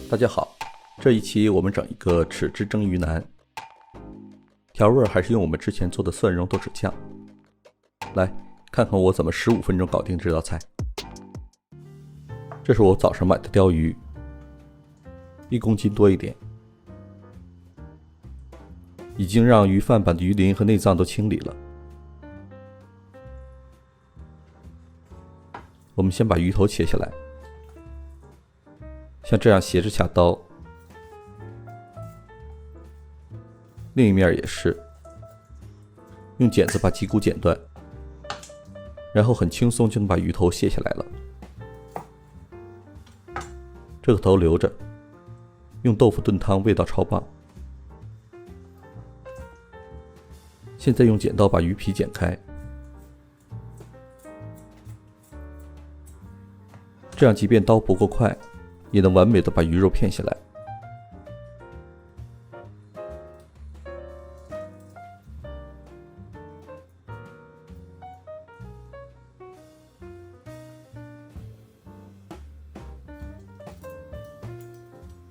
大家好，这一期我们整一个豉汁蒸鱼腩，调味还是用我们之前做的蒜蓉豆豉酱。来看看我怎么15分钟搞定这道菜。这是我早上买的鲷鱼，1公斤多一点，已经让鱼贩把鱼鳞和内脏都清理了。我们先把鱼头切下来，像这样斜着下刀，另一面也是，用剪子把脊骨剪断，然后很轻松就能把鱼头卸下来了。这个头留着，用豆腐炖汤味道超棒。现在用剪刀把鱼皮剪开，这样即便刀不够快，也能完美的把鱼肉片下来。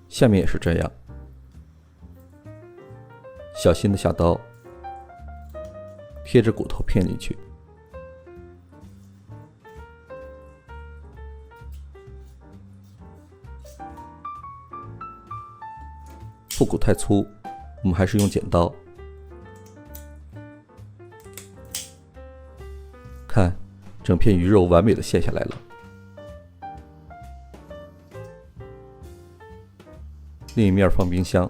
下面也是这样，小心的下刀，贴着骨头片进去。腹骨太粗，我们还是用剪刀。看，整片鱼肉完美的卸下来了。另一面放冰箱，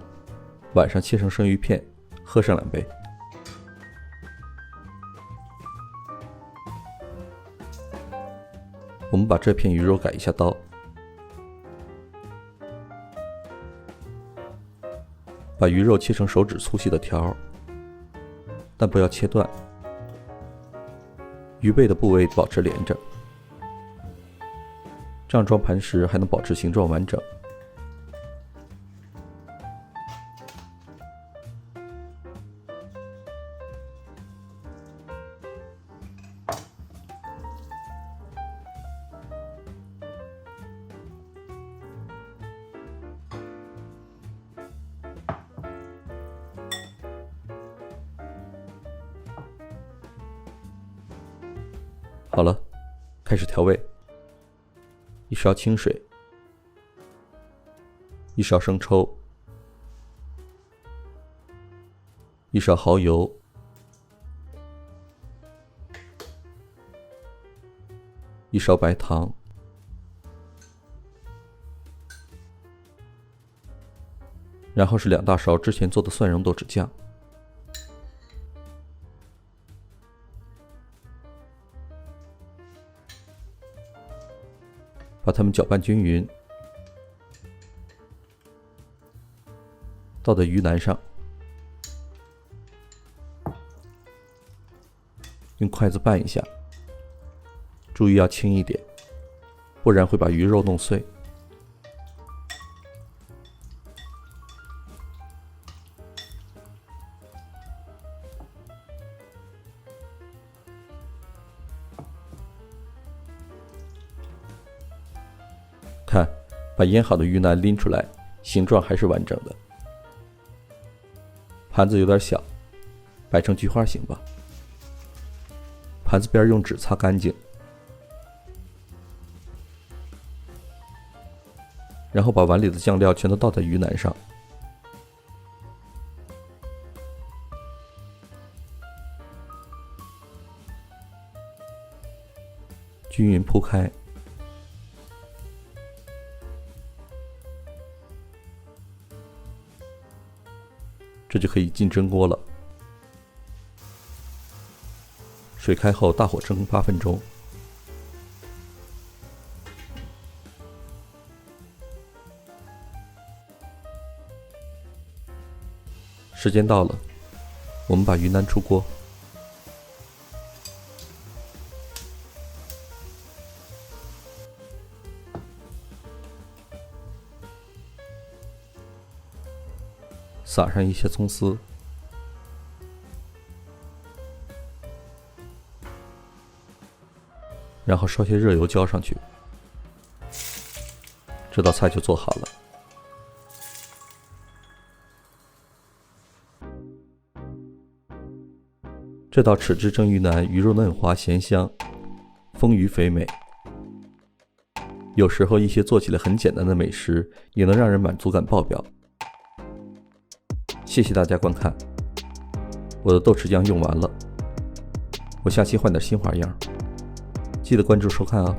晚上切成生鱼片，喝上2杯。我们把这片鱼肉改一下刀，把鱼肉切成手指粗细的条，但不要切断，鱼背的部位保持连着，这样装盘时还能保持形状完整。好了，开始调味。1勺清水，1勺生抽，1勺蚝油，1勺白糖，然后是2大勺之前做的蒜蓉豆豉酱。把它们搅拌均匀，倒在鱼腩上，用筷子拌一下，注意要轻一点，不然会把鱼肉弄碎。看，把腌好的鱼腩拎出来，形状还是完整的。盘子有点小，摆成菊花形吧。盘子边用纸擦干净，然后把碗里的酱料全都倒在鱼腩上，均匀铺开。这就可以进蒸锅了。水开后，大火蒸8分钟。时间到了，我们把鱼腩出锅。撒上一些葱丝，然后烧些热油浇上去，这道菜就做好了。这道豉汁蒸鱼腩鱼肉嫩滑咸香，丰腴肥美。有时候一些做起来很简单的美食也能让人满足感爆表。谢谢大家观看，我的豆豉酱用完了，我下期换点新花样，记得关注收看啊。